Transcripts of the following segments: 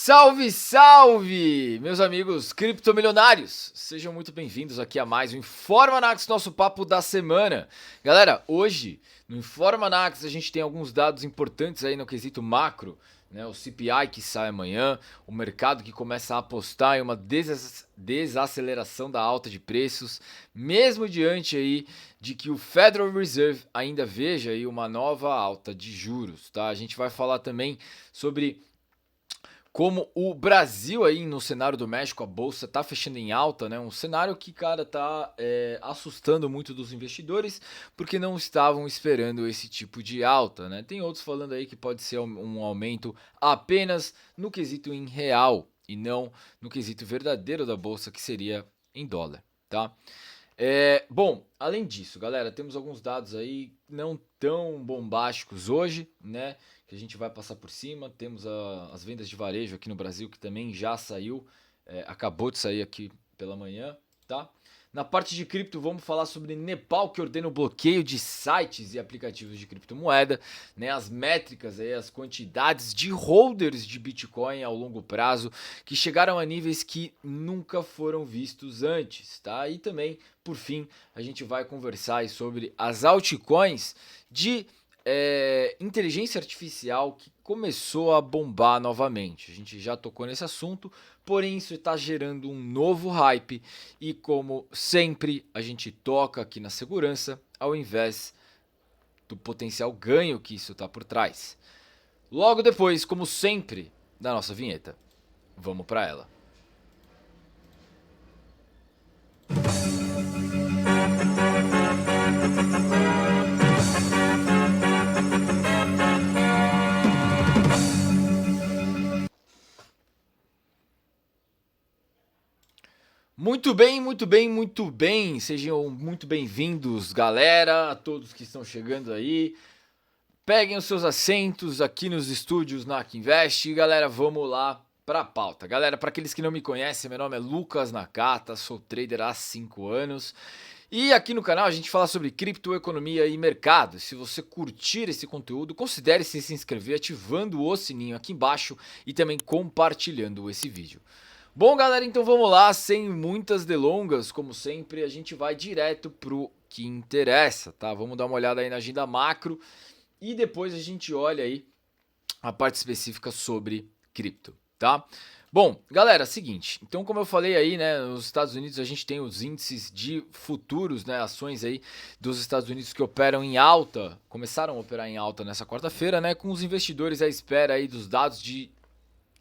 Salve, salve, meus amigos criptomilionários! Sejam muito bem-vindos aqui a mais um Informanax, nosso papo da semana. Galera, hoje no Informanax a gente tem alguns dados importantes aí no quesito macro, né? O CPI que sai amanhã, o mercado que começa a apostar em uma desaceleração da alta de preços, mesmo diante aí de que o Federal Reserve ainda veja aí uma nova alta de juros, tá? A gente vai falar também sobre como o Brasil aí no cenário do México, a bolsa tá fechando em alta, né? Um cenário que, cara, tá assustando muito dos investidores, porque não estavam esperando esse tipo de alta, né? Tem outros falando aí que pode ser um aumento apenas no quesito em real e não no quesito verdadeiro da bolsa, que seria em dólar, tá? Bom, além disso, galera, temos alguns dados aí não tão bombásticos hoje, né? Que a gente vai passar por cima. Temos as vendas de varejo aqui no Brasil, que também já saiu, acabou de sair aqui pela manhã, tá? Na parte de cripto, vamos falar sobre Nepal, que ordena o bloqueio de sites e aplicativos de criptomoeda, né? As métricas aí, as quantidades de holders de Bitcoin ao longo prazo que chegaram a níveis que nunca foram vistos antes, tá? E também, por fim, a gente vai conversar aí sobre as altcoins de inteligência artificial que começou a bombar novamente. A gente já tocou nesse assunto, porém isso está gerando um novo hype e, como sempre, a gente toca aqui na segurança ao invés do potencial ganho que isso está por trás. Logo depois, como sempre, da nossa vinheta. Vamos para ela. Muito bem, muito bem, muito bem. Sejam muito bem-vindos, galera, a todos que estão chegando aí. Peguem os seus assentos aqui nos estúdios NAC Invest. E, galera, vamos lá para a pauta. Galera, para aqueles que não me conhecem, meu nome é Lucas Nakata, sou trader há 5 anos. E aqui no canal a gente fala sobre criptoeconomia e mercado. Se você curtir esse conteúdo, considere se inscrever ativando o sininho aqui embaixo e também compartilhando esse vídeo. Bom, galera, então vamos lá, sem muitas delongas, como sempre, a gente vai direto pro que interessa, tá? Vamos dar uma olhada aí na agenda macro e depois a gente olha aí a parte específica sobre cripto, tá? Bom, galera, seguinte, então como eu falei aí, né, nos Estados Unidos a gente tem os índices de futuros, né, ações aí dos Estados Unidos que operam em alta, começaram a operar em alta nessa quarta-feira, né, com os investidores à espera aí dos dados de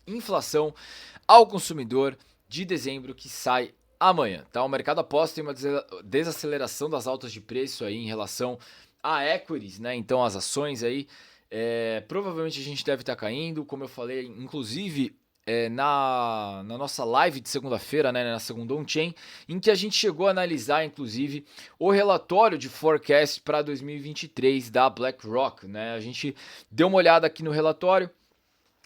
inflação ao consumidor de dezembro que sai amanhã, tá? O mercado aposta em uma desaceleração das altas de preço aí em relação a equities, né? Então as ações aí, provavelmente a gente deve estar caindo, como eu falei, inclusive na nossa live de segunda-feira, né, na segunda on-chain, em que a gente chegou a analisar, inclusive, o relatório de forecast para 2023 da BlackRock, né? A gente deu uma olhada aqui no relatório,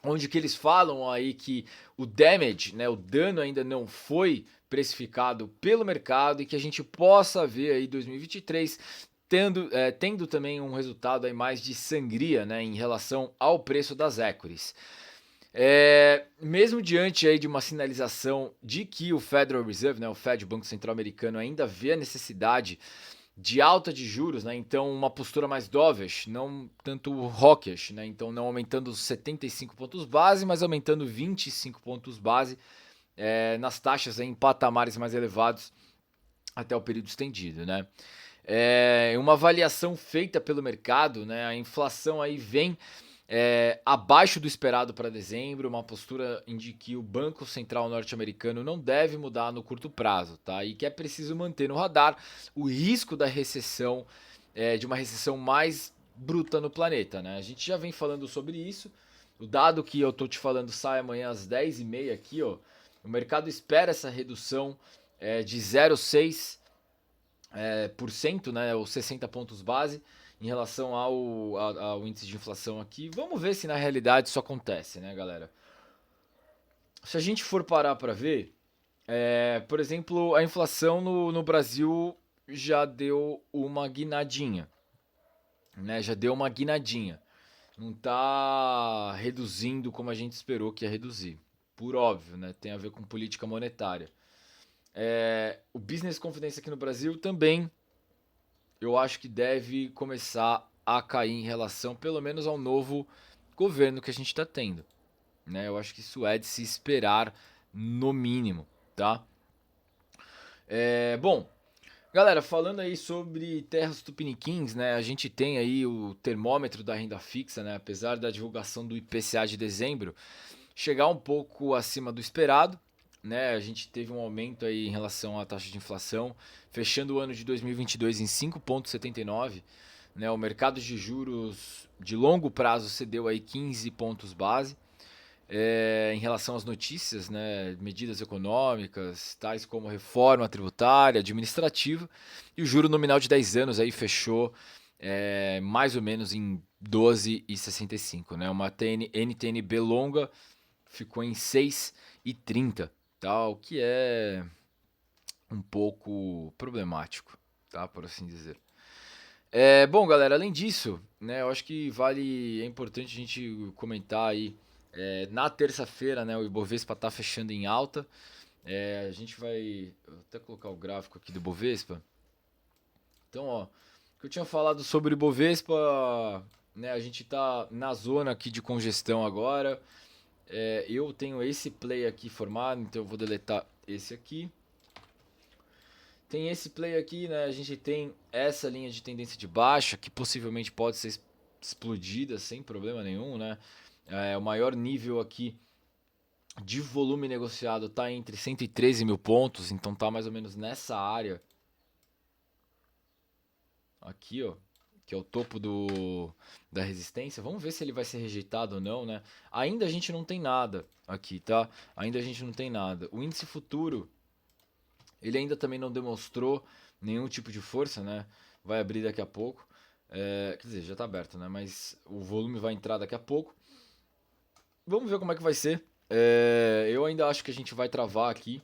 onde que eles falam aí que o damage, né, o dano ainda não foi precificado pelo mercado e que a gente possa ver aí 2023 tendo também um resultado aí mais de sangria, né, em relação ao preço das equities. Mesmo diante aí de uma sinalização de que o Federal Reserve, né, o Fed, o Banco Central Americano, ainda vê a necessidade de alta de juros, né? Então uma postura mais dovish, não tanto hawkish, né? Então não aumentando 75 pontos base, mas aumentando 25 pontos base nas taxas em patamares mais elevados até o período estendido, né? Uma avaliação feita pelo mercado, né? A inflação aí vem abaixo do esperado para dezembro, uma postura em que o Banco Central norte-americano não deve mudar no curto prazo, tá? E que é preciso manter no radar o risco da recessão, de uma recessão mais bruta no planeta, né? A gente já vem falando sobre isso. O dado que eu tô te falando sai amanhã às 10h30 aqui, ó. O mercado espera essa redução de 0,6%, né, ou 60 pontos base, em relação ao índice de inflação aqui. Vamos ver se na realidade isso acontece, né, galera? Se a gente for parar para ver, por exemplo, a inflação no Brasil já deu uma guinadinha, né? Já deu uma guinadinha. Não tá reduzindo como a gente esperou que ia reduzir. por óbvio, né? Tem a ver com política monetária. O Business Confidence aqui no Brasil também, eu acho que deve começar a cair em relação, pelo menos, ao novo governo que a gente está tendo, né? Eu acho que isso é de se esperar no mínimo, tá? Bom, galera, falando aí sobre terras tupiniquins, né? A gente tem aí o termômetro da renda fixa, né? Apesar da divulgação do IPCA de dezembro chegar um pouco acima do esperado, né? A gente teve um aumento aí em relação à taxa de inflação, fechando o ano de 2022 em 5,79, né? O mercado de juros de longo prazo cedeu aí 15 pontos base. Em relação às notícias, né, medidas econômicas, tais como reforma tributária, administrativa, e o juro nominal de 10 anos aí fechou mais ou menos em 12,65, né? Uma NTNB longa ficou em 6,30, tá? O que é um pouco problemático, tá? Por assim dizer. Bom, galera, além disso, né, eu acho que é importante a gente comentar aí. Na terça-feira, né, o Ibovespa tá fechando em alta. A gente vai vou até colocar o gráfico aqui do Ibovespa. Então, ó, o que eu tinha falado sobre o Ibovespa, né, a gente tá na zona aqui de congestão agora. Eu tenho esse play aqui formado, então eu vou deletar esse aqui. Tem esse play aqui, né? A gente tem essa linha de tendência de baixa que possivelmente pode ser explodida sem problema nenhum, né? O maior nível aqui de volume negociado está entre 113 mil pontos, então tá mais ou menos nessa área aqui, ó, que é o topo da resistência. Vamos ver se ele vai ser rejeitado ou não, né? Ainda a gente não tem nada aqui, tá? Ainda a gente não tem nada. O índice futuro, ele ainda também não demonstrou nenhum tipo de força, né? Vai abrir daqui a pouco. Quer dizer, já está aberto, né? Mas o volume vai entrar daqui a pouco. Vamos ver como é que vai ser. Eu ainda acho que a gente vai travar aqui.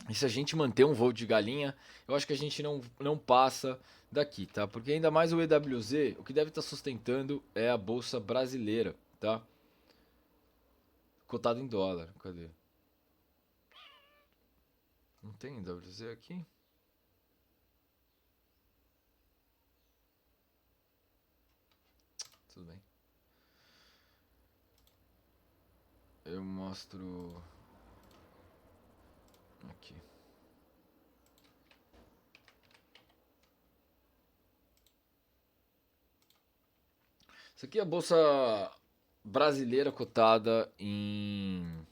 E se a gente manter um voo de galinha, eu acho que a gente não passa daqui, tá? Porque ainda mais o EWZ, o que deve estar sustentando é a bolsa brasileira, tá? Cotado em dólar. Cadê? Não tem EWZ aqui? Tudo bem. Eu mostro aqui. Isso aqui é a bolsa brasileira cotada em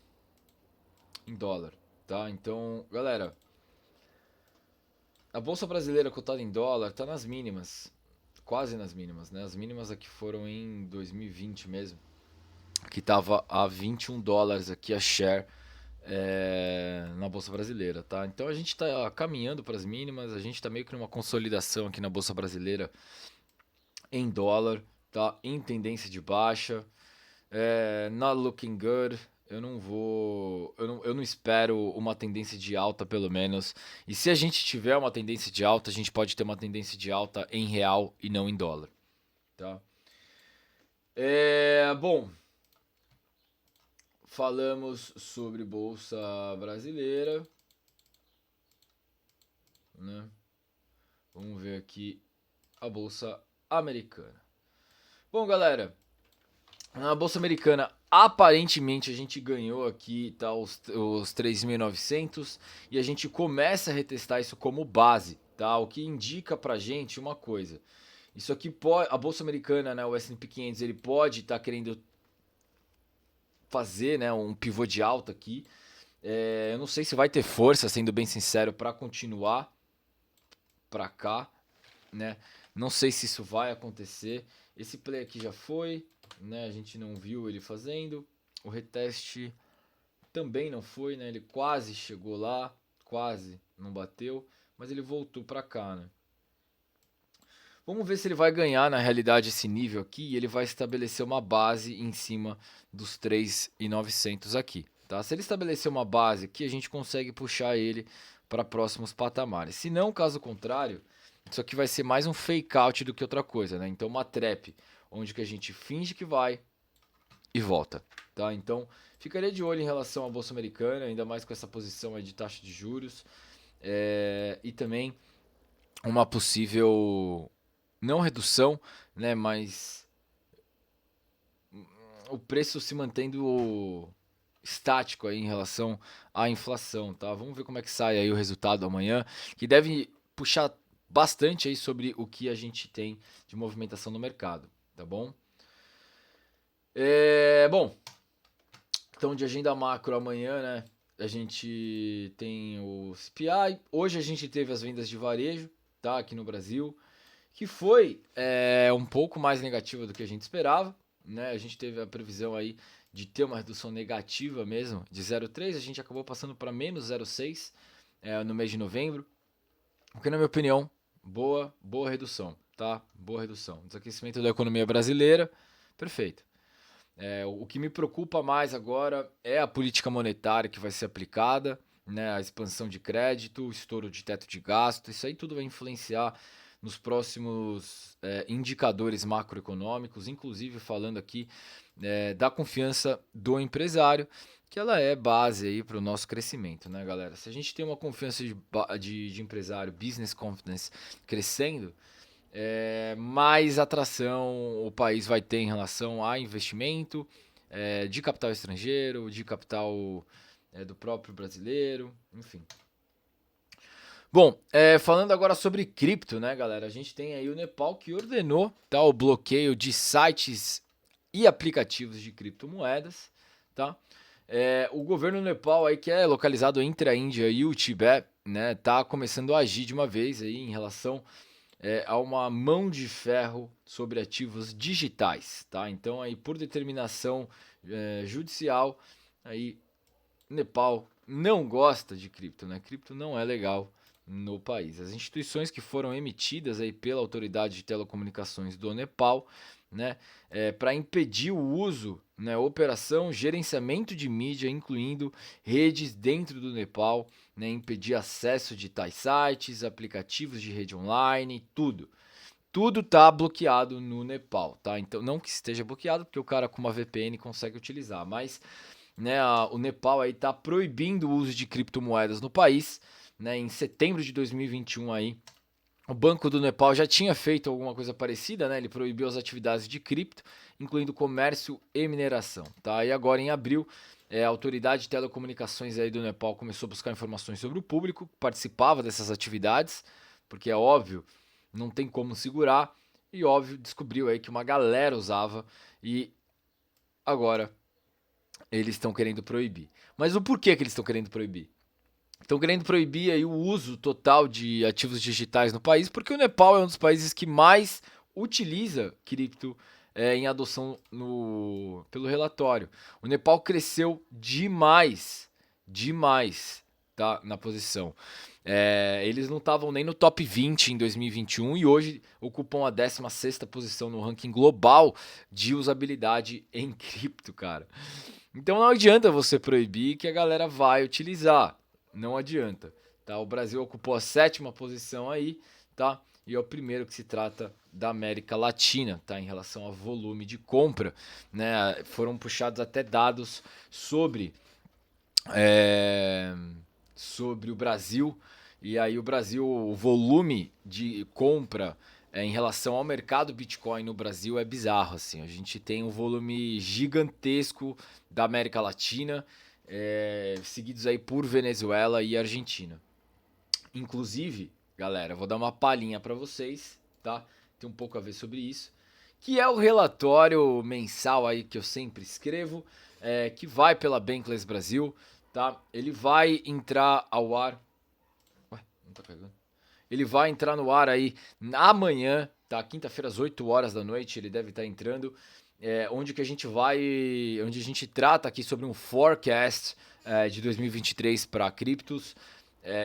dólar, tá? Então, galera, a bolsa brasileira cotada em dólar tá nas mínimas, quase nas mínimas, né? As mínimas aqui foram em 2020 mesmo, que tava a 21 dólares aqui a share na bolsa brasileira, tá? Então a gente tá caminhando para as mínimas, a gente tá meio que numa consolidação aqui na bolsa brasileira em dólar, tá? Em tendência de baixa, not looking good. Eu não espero uma tendência de alta, pelo menos. E se a gente tiver uma tendência de alta, a gente pode ter uma tendência de alta em real e não em dólar, tá? Bom, falamos sobre bolsa brasileira, né? Vamos ver aqui a bolsa americana. Bom, galera, na bolsa americana, aparentemente a gente ganhou aqui, tá, os 3.900 e a gente começa a retestar isso como base, tá? O que indica pra gente uma coisa. Isso aqui pode, a bolsa americana, né, o S&P 500, ele pode estar querendo fazer, né, um pivô de alta aqui. Eu não sei se vai ter força, sendo bem sincero, para continuar para cá, né? Não sei se isso vai acontecer. Esse play aqui já foi, né? A gente não viu ele fazendo. O reteste também não foi, né? Ele quase chegou lá, quase não bateu, mas ele voltou para cá, né? Vamos ver se ele vai ganhar na realidade esse nível aqui e ele vai estabelecer uma base em cima dos 3.900 aqui, tá? Se ele estabelecer uma base aqui, a gente consegue puxar ele para próximos patamares. Se não, caso contrário, isso aqui vai ser mais um fake out do que outra coisa, né? Então uma trap, onde que a gente finge que vai, e volta, tá? Então, ficaria de olho em relação à Bolsa Americana, ainda mais com essa posição aí de taxa de juros, e também uma possível, não redução, né, mas o preço se mantendo estático aí em relação à inflação, tá? Vamos ver como é que sai aí o resultado amanhã, que deve puxar bastante aí sobre o que a gente tem de movimentação no mercado, tá bom? Bom, então de agenda macro amanhã, né? A gente tem o CPI. Hoje a gente teve as vendas de varejo, tá? Aqui no Brasil, que foi um pouco mais negativa do que a gente esperava, né? A gente teve a previsão aí de ter uma redução negativa mesmo, de 0,3, a gente acabou passando para menos 0,6 no mês de novembro, o que na minha opinião, boa redução, tá? Boa redução. Desaquecimento da economia brasileira, perfeito. O que me preocupa mais agora é a política monetária que vai ser aplicada, né? A expansão de crédito, o estouro de teto de gasto, isso aí tudo vai influenciar nos próximos indicadores macroeconômicos, inclusive falando aqui da confiança do empresário, que ela é base aí para o nosso crescimento, né, galera? Se a gente tem uma confiança de empresário, business confidence crescendo, mais atração o país vai ter em relação a investimento de capital estrangeiro, de capital do próprio brasileiro, enfim. Bom, falando agora sobre cripto, né, galera? A gente tem aí o Nepal que ordenou o bloqueio de sites e aplicativos de criptomoedas, tá? O governo do Nepal aí, que é localizado entre a Índia e o Tibete, né, tá começando a agir de uma vez aí em relação a uma mão de ferro sobre ativos digitais, tá? Então aí por determinação judicial, aí Nepal não gosta de cripto, né? Cripto não é legal no país. As instituições que foram emitidas aí pela Autoridade de Telecomunicações do Nepal, né, para impedir o uso, né, operação, gerenciamento de mídia, incluindo redes dentro do Nepal, né, impedir acesso de tais sites, aplicativos de rede online, tudo. Tudo tá bloqueado no Nepal, tá? Então, não que esteja bloqueado, porque o cara com uma VPN consegue utilizar, mas né, o Nepal aí tá proibindo o uso de criptomoedas no país, né? Em setembro de 2021 aí, o Banco do Nepal já tinha feito alguma coisa parecida, né? Ele proibiu as atividades de cripto, incluindo comércio e mineração, tá? E agora em abril, a Autoridade de Telecomunicações aí do Nepal começou a buscar informações sobre o público que participava dessas atividades, porque é óbvio, não tem como segurar, e óbvio, descobriu aí que uma galera usava e agora eles estão querendo proibir. Mas o porquê que eles estão querendo proibir? Estão querendo proibir aí o uso total de ativos digitais no país, porque o Nepal é um dos países que mais utiliza cripto em adoção pelo relatório. O Nepal cresceu demais, tá, na posição. Eles não estavam nem no top 20 em 2021 e hoje ocupam a 16ª posição no ranking global de usabilidade em cripto, cara. Então não adianta você proibir que a galera vai utilizar. Não adianta, tá? O Brasil ocupou a 7ª posição aí, tá? E é o primeiro que se trata da América Latina, tá? Em relação a volume de compra, né? Foram puxados até dados sobre o Brasil. E aí o Brasil, o volume de compra em relação ao mercado Bitcoin no Brasil é bizarro, assim. A gente tem um volume gigantesco da América Latina, seguidos aí por Venezuela e Argentina. Inclusive, galera, vou dar uma palhinha para vocês, tá? Tem um pouco a ver sobre isso, que é o relatório mensal aí que eu sempre escrevo, que vai pela Bankless Brasil, tá? Ele vai entrar ao ar. Ué, não tá pegando. Ele vai entrar no ar aí amanhã, tá? Quinta-feira às 8 horas da noite, ele deve estar entrando. Onde a gente trata aqui sobre um forecast de 2023 para criptos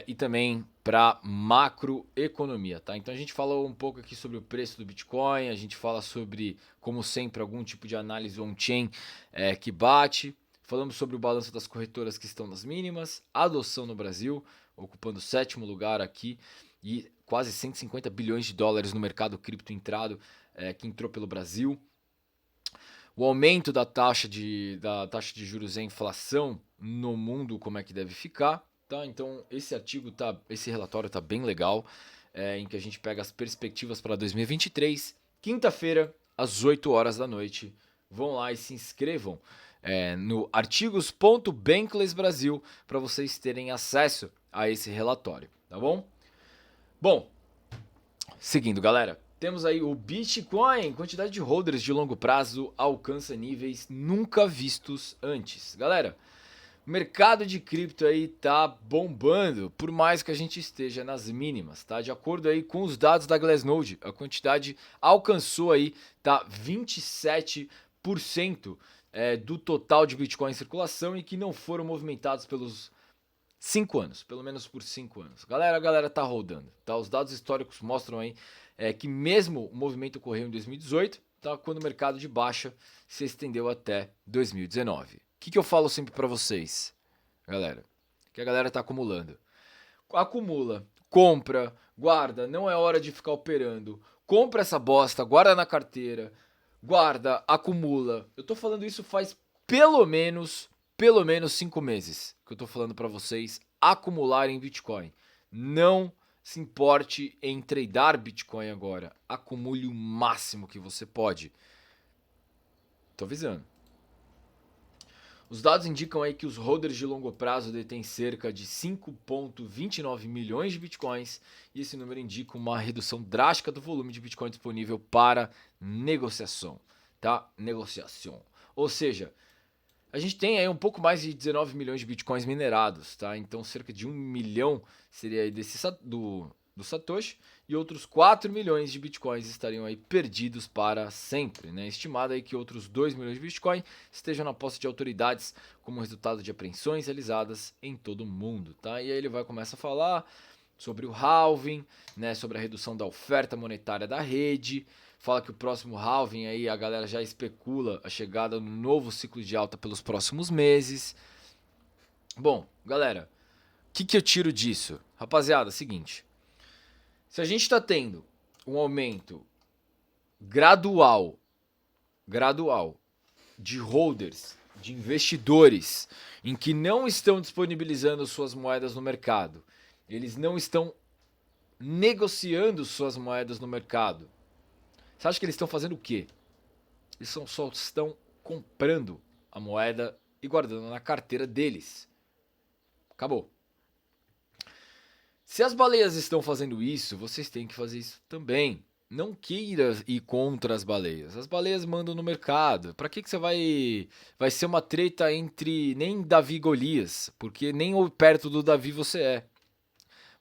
e também para macroeconomia, tá? Então a gente falou um pouco aqui sobre o preço do Bitcoin, a gente fala sobre, como sempre, algum tipo de análise on-chain que bate. Falamos sobre o balanço das corretoras que estão nas mínimas, a adoção no Brasil, ocupando o 7º lugar aqui, e quase 150 bilhões de dólares no mercado cripto que entrou pelo Brasil. o aumento da taxa de juros e a inflação no mundo, como é que deve ficar, tá? Então esse relatório tá bem legal, em que a gente pega as perspectivas para 2023, quinta-feira, às 8 horas da noite. Vão lá e se inscrevam no artigos.bankless Brasil para vocês terem acesso a esse relatório, tá bom? Bom, seguindo, galera, temos aí o Bitcoin, quantidade de holders de longo prazo alcança níveis nunca vistos antes. Galera, o mercado de cripto aí tá bombando, por mais que a gente esteja nas mínimas, tá? De acordo aí com os dados da Glassnode, a quantidade alcançou aí, tá, 27% do total de Bitcoin em circulação e que não foram movimentados pelos 5 anos, pelo menos por 5 anos. A galera tá rodando, tá? Os dados históricos mostram aí que mesmo o movimento ocorreu em 2018, tá? Quando o mercado de baixa se estendeu até 2019. O que eu falo sempre pra vocês, galera? Que a galera tá acumulando. Acumula, compra, guarda, não é hora de ficar operando. Compra essa bosta, guarda na carteira, guarda, acumula. Eu tô falando isso faz pelo menos 5 meses que eu tô falando para vocês acumularem Bitcoin. Não se importe em tradear Bitcoin agora. Acumule o máximo que você pode. Tô avisando. Os dados indicam aí que os holders de longo prazo detêm cerca de 5,29 milhões de bitcoins e esse número indica uma redução drástica do volume de bitcoin disponível para negociação, tá? Negociação. Ou seja, a gente tem aí um pouco mais de 19 milhões de bitcoins minerados, tá? Então cerca de 1 milhão seria aí do Satoshi e outros 4 milhões de bitcoins estariam aí perdidos para sempre, né? Estimado aí que outros 2 milhões de bitcoin estejam na posse de autoridades como resultado de apreensões realizadas em todo o mundo, tá? E aí ele começa a falar sobre o halving, né? Sobre a redução da oferta monetária da rede. Fala que o próximo halving aí a galera já especula a chegada no novo ciclo de alta pelos próximos meses. Bom, galera, o que eu tiro disso? Rapaziada, seguinte. Se a gente está tendo um aumento gradual de holders, de investidores, em que não estão disponibilizando suas moedas no mercado, eles não estão negociando suas moedas no mercado. Você acha que eles estão fazendo o quê? Eles só estão comprando a moeda e guardando na carteira deles. Acabou. Se as baleias estão fazendo isso, vocês têm que fazer isso também. Não queira ir contra as baleias. As baleias mandam no mercado. Para que você vai ser uma treta entre nem Davi e Golias? Porque nem perto do Davi você é.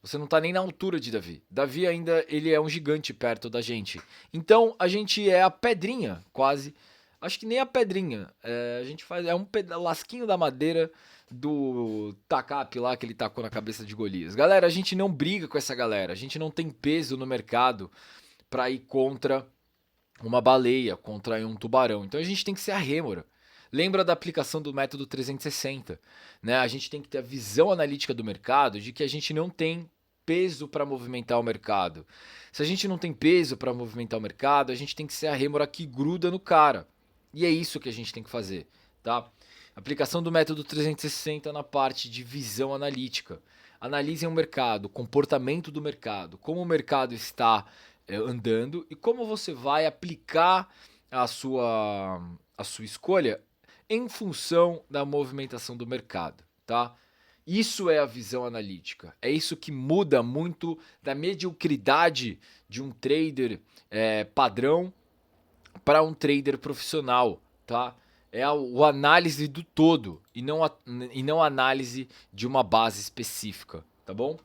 Você não tá nem na altura de Davi. Davi ainda ele é um gigante perto da gente. Então a gente é a pedrinha, quase. Acho que nem a pedrinha. A gente faz um lasquinho da madeira do tacape lá que ele tacou na cabeça de Golias. Galera, a gente não briga com essa galera. A gente não tem peso no mercado para ir contra uma baleia, contra um tubarão. Então a gente tem que ser a rêmora. Lembra da aplicação do método 360, né? A gente tem que ter a visão analítica do mercado de que a gente não tem peso para movimentar o mercado. Se a gente não tem peso para movimentar o mercado, a gente tem que ser a rêmora que gruda no cara. E é isso que a gente tem que fazer, tá? Aplicação do método 360 na parte de visão analítica. Analisem o mercado, o comportamento do mercado, como o mercado está andando e como você vai aplicar a sua escolha em função da movimentação do mercado, tá? Isso é a visão analítica. É isso que muda muito da mediocridade de um trader padrão para um trader profissional, tá? É o análise do todo e não a análise de uma base específica, tá bom?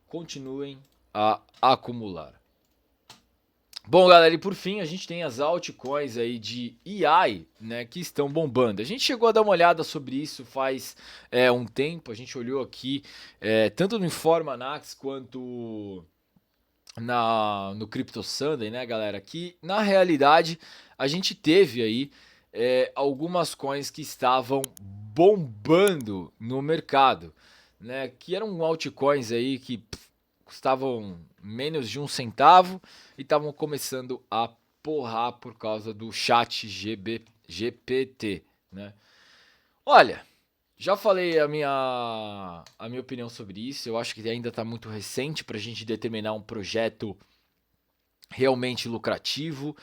Continuem a acumular. Bom, galera, e por fim a gente tem as altcoins aí de AI, né, que estão bombando. A gente chegou a dar uma olhada sobre isso faz um tempo, a gente olhou aqui tanto no Informanax quanto no Crypto Sunday, né, galera, que na realidade a gente teve aí algumas coins que estavam bombando no mercado, né, que eram altcoins aí que custavam menos de 1 centavo e estavam começando a porrar por causa do chat GPT, né? Olha, já falei a minha opinião sobre isso. Eu acho que ainda está muito recente para a gente determinar um projeto realmente lucrativo,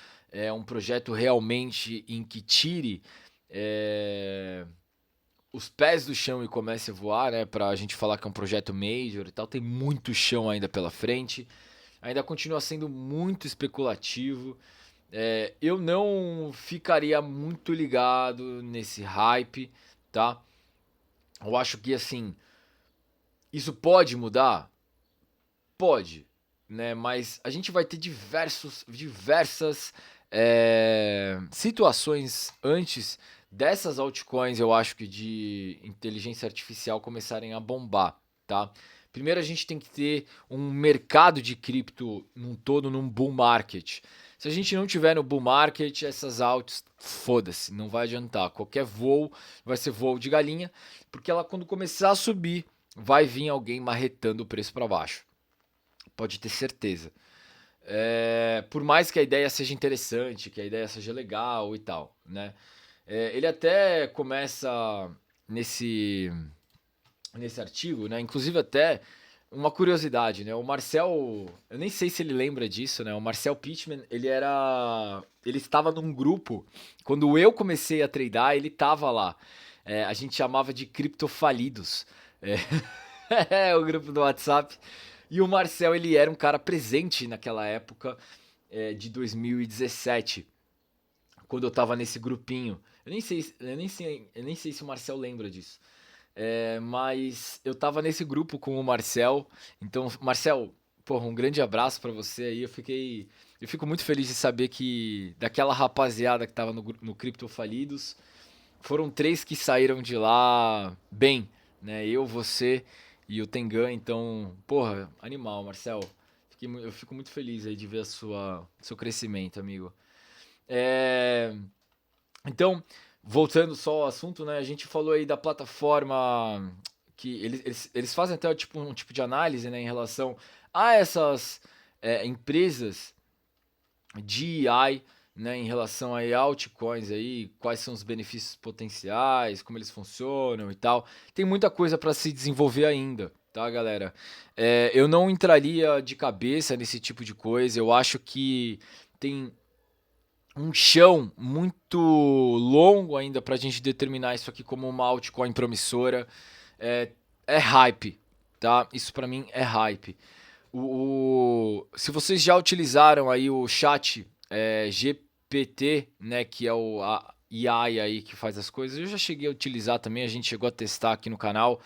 um projeto realmente em que tire os pés do chão e comece a voar, né? Para a gente falar que é um projeto major e tal. Tem muito chão ainda pela frente. Ainda continua sendo muito especulativo. Eu não ficaria muito ligado nesse hype, tá? Eu acho que assim, isso pode mudar? Pode, né? Mas a gente vai ter diversas situações antes dessas altcoins, eu acho que de inteligência artificial começarem a bombar, tá? Primeiro a gente tem que ter um mercado de cripto num todo, num bull market. Se a gente não tiver no bull market, essas alts, foda-se, não vai adiantar. Qualquer voo vai ser voo de galinha, porque ela quando começar a subir, vai vir alguém marretando o preço para baixo. Pode ter certeza. Por mais que a ideia seja interessante, que a ideia seja legal e tal, né? Ele até começa nesse, nesse artigo, né? Inclusive até uma curiosidade, né? O Marcel, eu nem sei se ele lembra disso, né? O Marcel Pittman, ele estava num grupo quando eu comecei a tradar, ele estava lá. A gente chamava de criptofalidos. O grupo do WhatsApp. E o Marcel, ele era um cara presente naquela época de 2017, quando eu tava nesse grupinho. Eu nem sei se o Marcel lembra disso. Mas eu tava nesse grupo com o Marcel. Então, Marcel, porra, um grande abraço pra você aí. Eu fico muito feliz de saber que daquela rapaziada que tava no Cripto Falidos, foram 3 que saíram de lá bem, né? Eu, você e o Tengan. Então, porra, animal, Marcel. Eu fico muito feliz aí de ver seu crescimento, amigo. É, Então, voltando só ao assunto, né? A gente falou aí da plataforma que eles fazem até tipo, um tipo de análise, né, em relação a essas empresas de AI, né, em relação a altcoins aí, quais são os benefícios potenciais, como eles funcionam e tal. Tem muita coisa para se desenvolver ainda, tá, galera? Eu não entraria de cabeça nesse tipo de coisa. Eu acho que tem um chão muito longo ainda para a gente determinar isso aqui como uma altcoin promissora. É hype, tá? Isso para mim é hype. Se vocês já utilizaram aí o chat GPT, né, que é o AI aí que faz as coisas, eu já cheguei a utilizar também, a gente chegou a testar aqui no canal.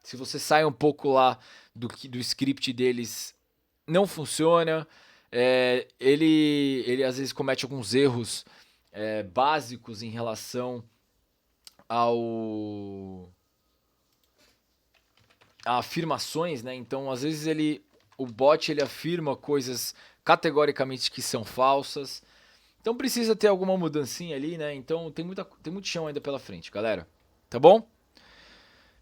Se você sai um pouco lá do script deles, não funciona. Ele às vezes comete alguns erros básicos em relação ao a afirmações, né? Então, às vezes o bot ele afirma coisas categoricamente que são falsas. Então precisa ter alguma mudancinha ali, né? Então tem muito chão ainda pela frente, galera. Tá bom?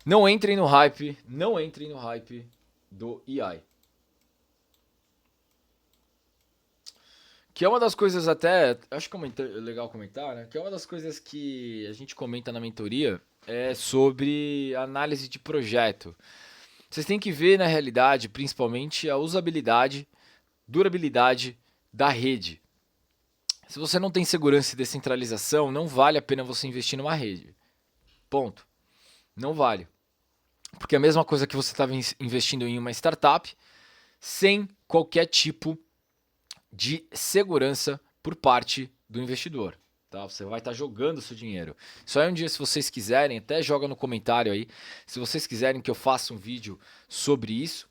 Não entrem no hype, não entrem no hype do AI. Que é uma das coisas até, acho que é legal comentar, né? Que é uma das coisas que a gente comenta na mentoria é sobre análise de projeto. Vocês têm que ver na realidade, principalmente, a usabilidade, durabilidade da rede. Se você não tem segurança e descentralização, não vale a pena você investir numa rede. Ponto. Não vale. Porque é a mesma coisa que você estava investindo em uma startup sem qualquer tipo de segurança por parte do investidor. Tá? Você vai estar jogando seu dinheiro. Só aí um dia, se vocês quiserem, até joga no comentário aí, se vocês quiserem que eu faça um vídeo sobre isso,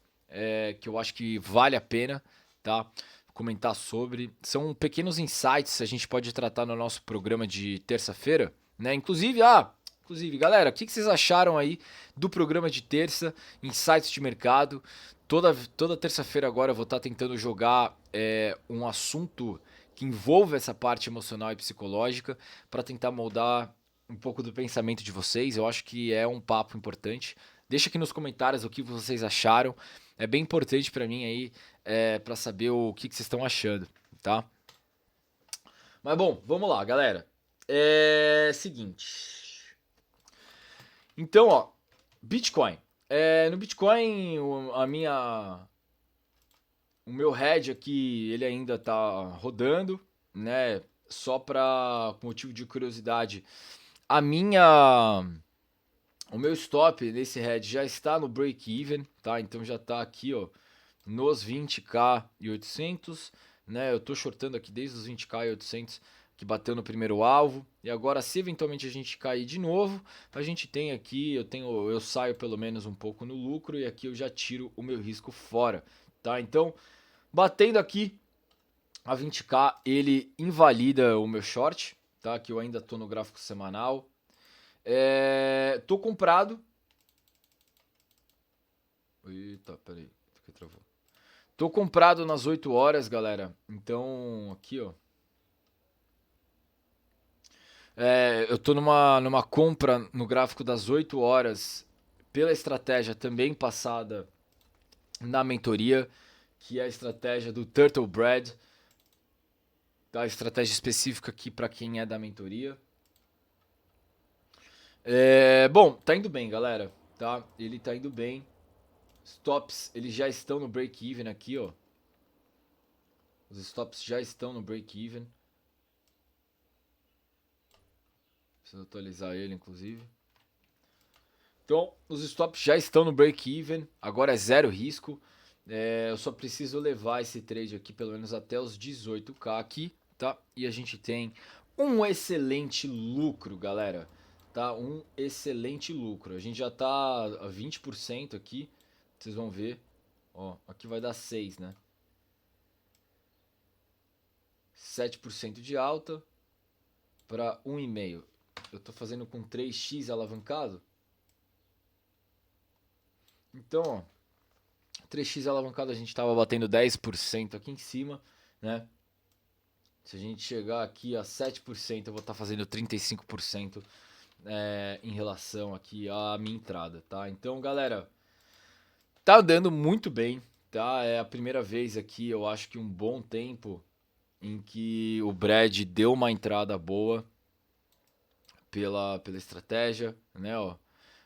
que eu acho que vale a pena, tá? Comentar sobre. São pequenos insights que a gente pode tratar no nosso programa de terça-feira, né? Inclusive, galera, o que vocês acharam aí do programa de terça, insights de mercado? Toda terça-feira agora eu vou estar tentando jogar um assunto que envolva essa parte emocional e psicológica para tentar moldar um pouco do pensamento de vocês. Eu acho que é um papo importante. Deixa aqui nos comentários o que vocês acharam. É bem importante para mim aí para saber o que vocês estão achando, tá? Mas bom, vamos lá, galera. É seguinte. Então, ó, Bitcoin. No Bitcoin, o meu head aqui, ele ainda tá rodando, né? Só para motivo de curiosidade, a minha o meu stop nesse head já está no break-even, tá? Então já tá aqui, ó, nos 20k e 800, né? Eu tô shortando aqui desde os 20k e 800 que bateu no primeiro alvo. E agora, se eventualmente a gente cair de novo, a gente tem aqui, eu saio pelo menos um pouco no lucro e aqui eu já tiro o meu risco fora, tá? Então, batendo aqui a 20k, ele invalida o meu short, tá? Que eu ainda tô no gráfico semanal. Tô comprado. Eita, peraí, que travou. Tô comprado nas 8 horas, galera. Então, aqui, ó. Eu tô numa compra no gráfico das 8 horas pela estratégia também passada na mentoria, que é a estratégia do Turtle Bread, tá? Estratégia específica aqui para quem é da mentoria. Bom, tá indo bem, galera, tá? Ele tá indo bem. Stops, eles já estão no break-even aqui, ó. Os stops já estão no break-even. Preciso atualizar ele, inclusive. Então, os stops já estão no break-even. Agora é zero risco. Eu só preciso levar esse trade aqui pelo menos até os 18k aqui, tá? E a gente tem um excelente lucro, galera. Tá? Um excelente lucro. A gente já tá a 20% aqui. Vocês vão ver. Ó, aqui vai dar 6, né? 7% de alta para 1,5. Eu tô fazendo com 3x alavancado. Então, ó, 3x alavancado a gente estava batendo 10% aqui em cima, né? Se a gente chegar aqui a 7%, eu vou estar fazendo 35% em relação aqui à minha entrada, tá? Então, galera, tá andando muito bem, tá? É a primeira vez aqui, eu acho que um bom tempo em que o Brad deu uma entrada boa pela estratégia, né? Ó,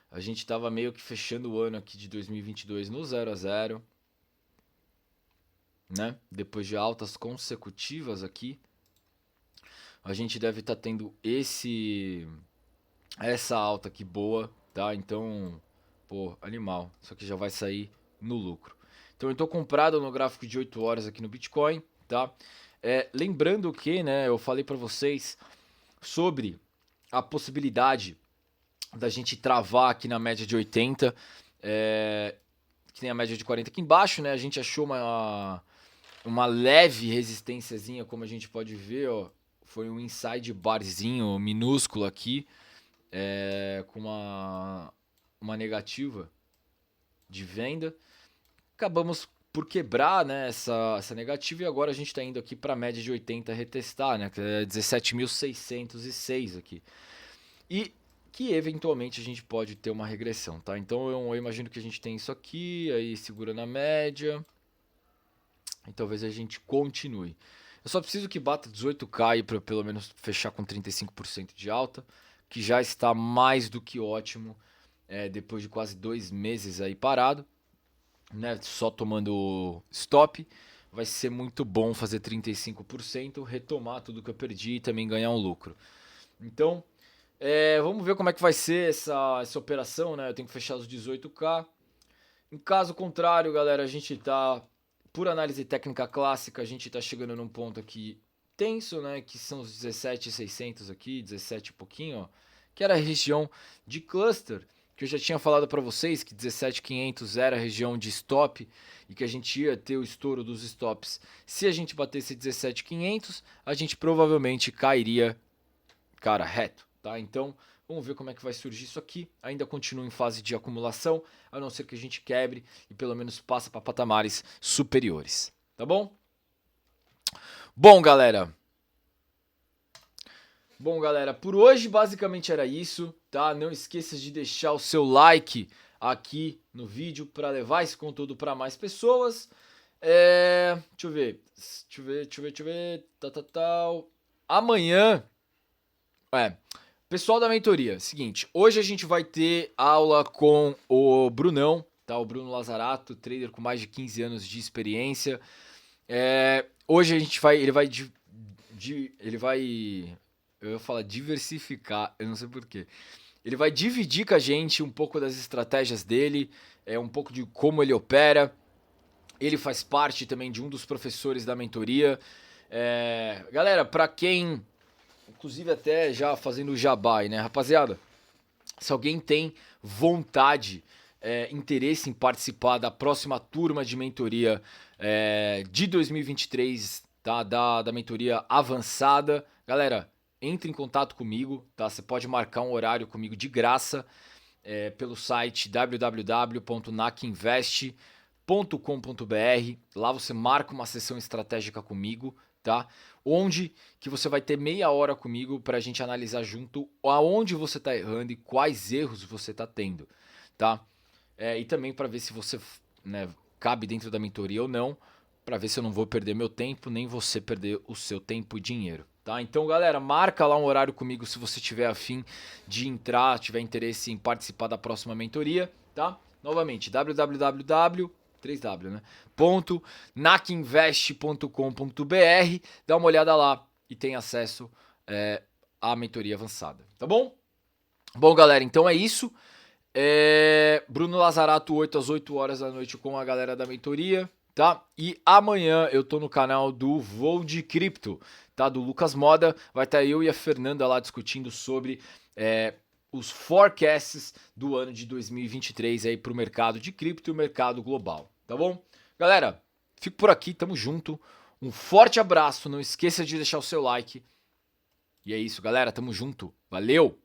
a gente tava meio que fechando o ano aqui de 2022 no 0 a 0, né? Depois de altas consecutivas aqui, a gente deve estar tendo essa alta aqui boa, tá? Então, pô, animal. Isso aqui já vai sair no lucro. Então eu tô comprado no gráfico de 8 horas aqui no Bitcoin, tá? Lembrando que, né, eu falei para vocês sobre a possibilidade da gente travar aqui na média de 80, que tem a média de 40 aqui embaixo, né? A gente achou uma leve resistênciazinha, como a gente pode ver, ó. Foi um inside barzinho minúsculo aqui, com uma negativa de venda. Acabamos por quebrar, né, essa negativa e agora a gente está indo aqui para a média de 80 retestar, né, que é 17.606 aqui. E que eventualmente a gente pode ter uma regressão, tá? Então eu imagino que a gente tem isso aqui, aí segura na média e talvez a gente continue. Eu só preciso que bata 18k para pelo menos fechar com 35% de alta, que já está mais do que ótimo, depois de quase 2 meses aí parado, né? Só tomando stop. Vai ser muito bom fazer 35%, retomar tudo que eu perdi e também ganhar um lucro. Então, vamos ver como é que vai ser essa operação, né? Eu tenho que fechar os 18k. Em caso contrário, galera, a gente tá, por análise técnica clássica, a gente tá chegando num ponto aqui tenso, né? Que são os 17.600 aqui, 17 e pouquinho, ó. Que era a região de cluster, que eu já tinha falado para vocês que 17.500 era a região de stop e que a gente ia ter o estouro dos stops. Se a gente batesse 17.500, a gente provavelmente cairia, cara, reto, tá? Então, vamos ver como é que vai surgir isso aqui. Ainda continua em fase de acumulação, a não ser que a gente quebre e pelo menos passe para patamares superiores, tá bom? Bom, galera. Bom, galera, por hoje basicamente era isso, tá? Não esqueça de deixar o seu like aqui no vídeo para levar esse conteúdo para mais pessoas. Deixa eu ver. Tal. amanhã... Pessoal da mentoria, seguinte, hoje a gente vai ter aula com o Brunão, tá? O Bruno Lazarato, trader com mais de 15 anos de experiência. Hoje a gente vai, ele vai, eu ia falar diversificar, eu não sei porquê. Ele vai dividir com a gente um pouco das estratégias dele, um pouco de como ele opera. Ele faz parte também de um dos professores da mentoria. Galera, pra quem... Inclusive até já fazendo o jabá aí, né, rapaziada? Se alguém tem vontade, interesse em participar da próxima turma de mentoria de 2023, tá? Da mentoria avançada, galera, entre em contato comigo, tá? Você pode marcar um horário comigo de graça pelo site www.nakinvest.com.br. Lá você marca uma sessão estratégica comigo, tá? Onde que você vai ter meia hora comigo para a gente analisar junto aonde você está errando e quais erros você está tendo, tá? E também para ver se você, né, cabe dentro da mentoria ou não, para ver se eu não vou perder meu tempo, nem você perder o seu tempo e dinheiro, tá? Então, galera, marca lá um horário comigo se você tiver afim de entrar, tiver interesse em participar da próxima mentoria, tá? Novamente, www, 3W, né? .nakinvest.com.br, dá uma olhada lá e tem acesso à mentoria avançada, tá bom? Bom, galera, então é isso. Bruno Lazarato, 8 às 8 horas da noite com a galera da mentoria, tá? E amanhã eu tô no canal do Voo de Cripto, tá? Do Lucas Moda, vai estar eu e a Fernanda lá discutindo sobre os forecasts do ano de 2023 aí pro mercado de cripto e o mercado global, tá bom? Galera, fico por aqui, tamo junto. Um forte abraço, não esqueça de deixar o seu like. E é isso, galera, tamo junto. Valeu!